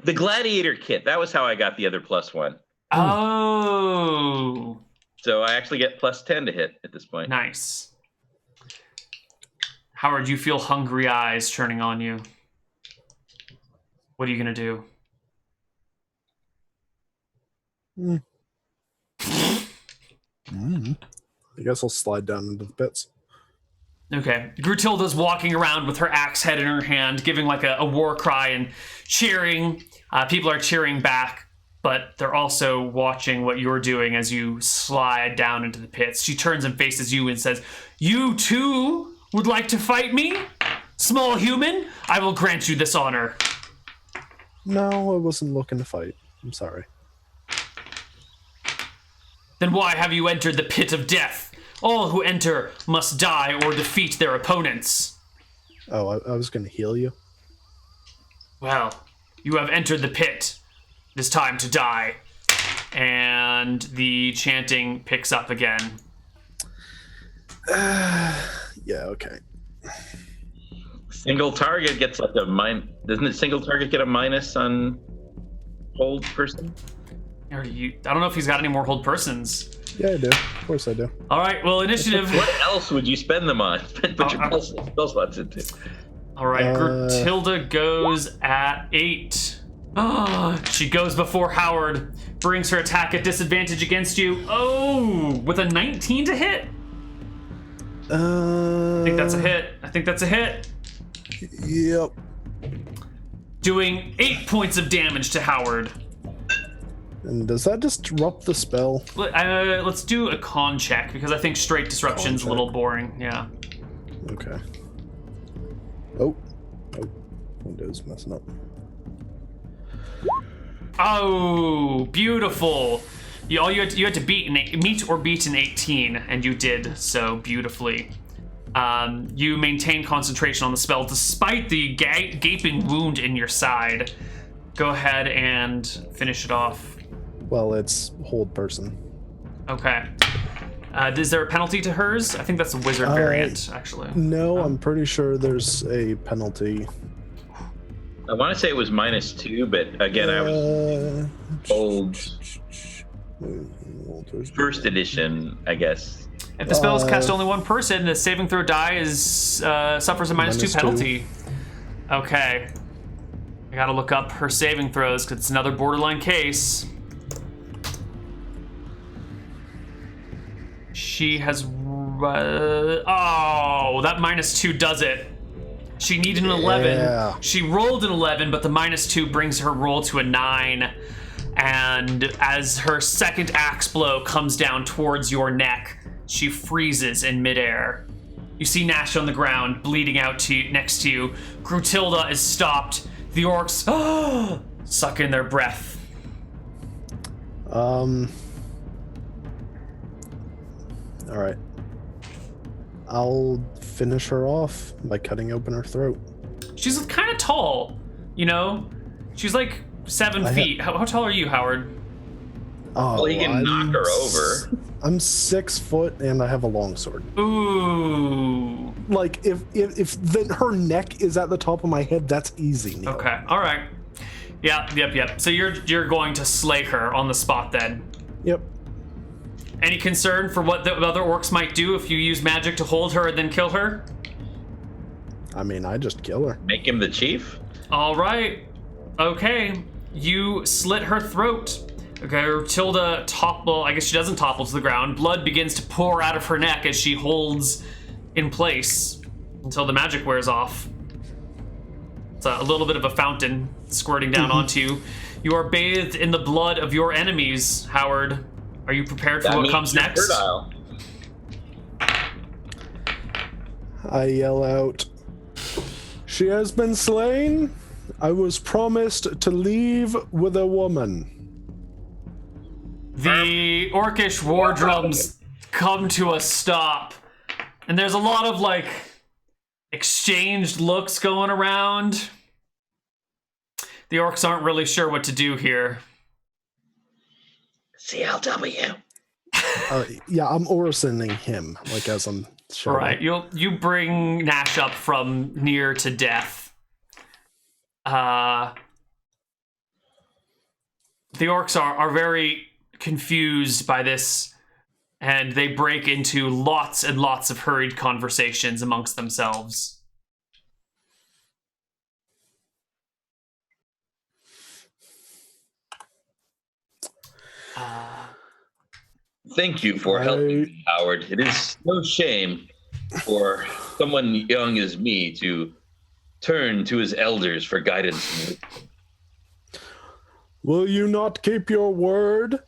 The gladiator kit. That was how I got the other +1. Oh. So I actually get +10 to hit at this point. Nice. Howard, you feel hungry eyes turning on you. What are you gonna do? I guess I'll slide down into the pits. Okay. Grutilda's walking around with her axe head in her hand, giving like a war cry and cheering. People are cheering back, but they're also watching what you're doing as you slide down into the pits. She turns and faces you and says, "You too would like to fight me? Small human, I will grant you this honor." No, I wasn't looking to fight. I'm sorry. Then why have you entered the pit of death? All who enter must die or defeat their opponents. Oh, I was going to heal you. Well, you have entered the pit. It is time to die. And the chanting picks up again. Yeah, okay. Single target gets like a doesn't it single target get a minus on hold person? I don't know if he's got any more hold persons. Yeah, I do. Of course I do. All right, well, initiative. What else would you spend them on? Put your spell slots into. All right, Grutilda goes at 8. She goes before Howard, brings her attack at disadvantage against you. Oh, with a 19 to hit? I think that's a hit. Yep. Doing 8 points of damage to Howard. And does that disrupt the spell? Let's do a con check, because I think straight disruption's a little boring. Yeah. Okay. Oh, Windows messing up. Oh, beautiful. You had to meet or beat an 18, and you did so beautifully. You maintain concentration on the spell despite the gaping wound in your side. Go ahead and finish it off. Well, it's hold person. Okay. Is there a penalty to hers? I think that's a wizard variant, actually. No, I'm pretty sure there's a penalty. I want to say it was -2, but again, I was old. First edition, I guess. If the spell is cast only one person, the saving throw die suffers a -2 penalty. Okay. I gotta look up her saving throws because it's another borderline case. She has... oh, that -2 does it. She needed an 11. Yeah. She rolled an 11, but the -2 brings her roll to a 9. And as her second axe blow comes down towards your neck, she freezes in midair. You see Nash on the ground, bleeding out next to you. Grutilda is stopped. The orcs suck in their breath. All right. I'll finish her off by cutting open her throat. She's kind of tall, you know? She's like 7 feet. How tall are you, Howard? Oh, Well, he can knock her over. I'm 6 foot and I have a longsword. Ooh. Like if her neck is at the top of my head, that's easy. Neal. Okay. All right. Yeah. Yep. So you're going to slay her on the spot then. Yep. Any concern for what the other orcs might do if you use magic to hold her and then kill her? I mean, I just kill her. Make him the chief? All right. Okay. You slit her throat. Okay, Tilda I guess she doesn't topple to the ground. Blood begins to pour out of her neck as she holds in place until the magic wears off. It's a little bit of a fountain squirting down onto you. You are bathed in the blood of your enemies, Howard. Are you prepared for what comes next? Fertile. I yell out, "She has been slain. I was promised to leave with a woman." The orcish war drums come to a stop, and there's a lot of like exchanged looks going around. The orcs aren't really sure what to do here. CLW. Yeah, I'm Orisoning him, like as I'm shouting. Right, you bring Nash up from near to death. The orcs are very confused by this, and they break into lots and lots of hurried conversations amongst themselves. Thank you for helping me, Howard. It is no shame for someone young as me to turn to his elders for guidance. Will you not keep your word?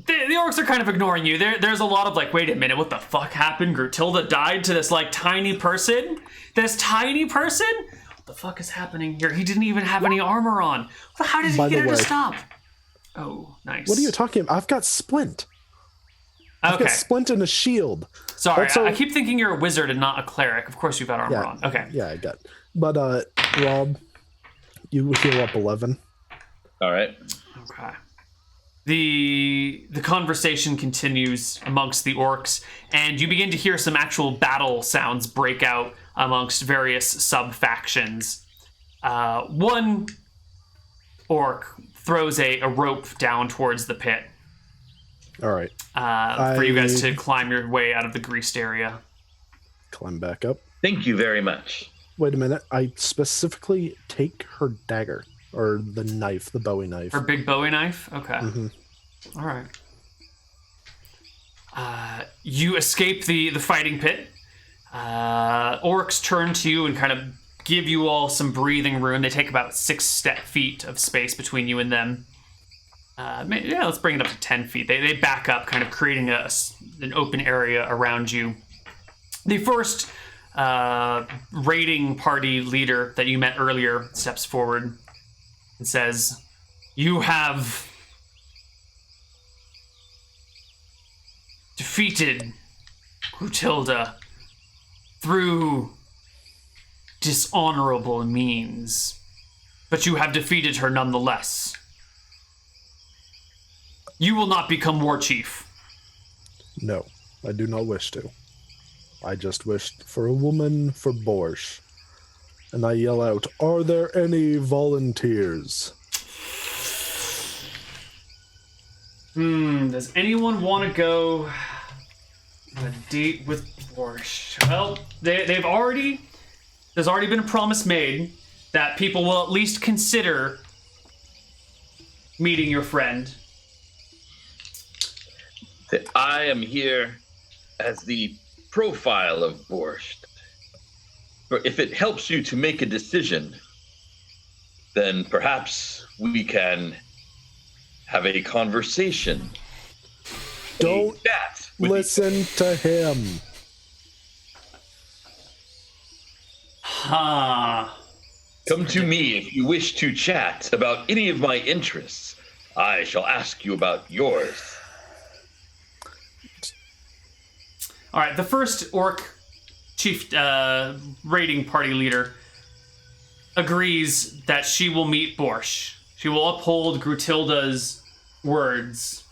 The orcs are kind of ignoring you. There's a lot of like, wait a minute, what the fuck happened? Grutilda died to this like tiny person? This tiny person? What the fuck is happening here? He didn't even have any armor on. How did he get her to stop? Oh, nice. What are you talking about? I've got Splint. I've got Splint and a shield. Sorry, I keep thinking you're a wizard and not a cleric. Of course you've got armor on. Okay. Yeah, I got. But Rob, you heal up 11. All right. Okay. The conversation continues amongst the orcs, and you begin to hear some actual battle sounds break out amongst various sub-factions. One orc throws a rope down towards the pit. All right. For you guys to climb your way out of the greased area. Climb back up. Thank you very much. Wait a minute. I specifically take her dagger. Or the knife, the Bowie knife. Her big Bowie knife? Okay. Mm-hmm. All right. You escape the fighting pit. Orcs turn to you and kind of give you all some breathing room. They take about 6 feet of space between you and them. Let's bring it up to 10 feet. They back up, kind of creating an open area around you. The first raiding party leader that you met earlier steps forward and says, "You have defeated Grutilda through dishonorable means, but you have defeated her nonetheless. You will not become war chief." No, I do not wish to. I just wished for a woman for Borch. And I yell out, "Are there any volunteers?" Does anyone want to go on a date with Borch? Well, there's already been a promise made that people will at least consider meeting your friend. I am here as the profile of Borch. But if it helps you to make a decision, then perhaps we can have a conversation. Don't listen to him. Come to me if you wish to chat about any of my interests. I shall ask you about yours. All right, the first orc chief raiding party leader agrees that she will meet Borch. She will uphold Grutilda's words.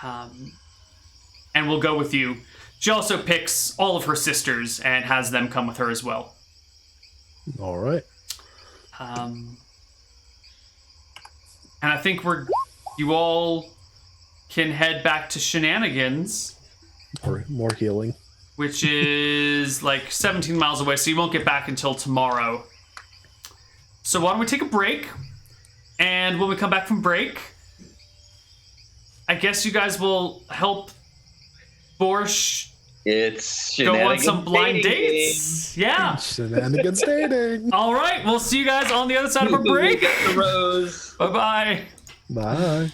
And will go with you. She also picks all of her sisters and has them come with her as well. All right. And I think you all can head back to Shenanigans. More healing. Which is like 17 miles away, so you won't get back until tomorrow. So why don't we take a break? And when we come back from break, I guess you guys will help Borch go on some blind dates. Yeah. Shenanigans dating. All right, we'll see you guys on the other side of a break. Get the rose. Bye-bye. Bye.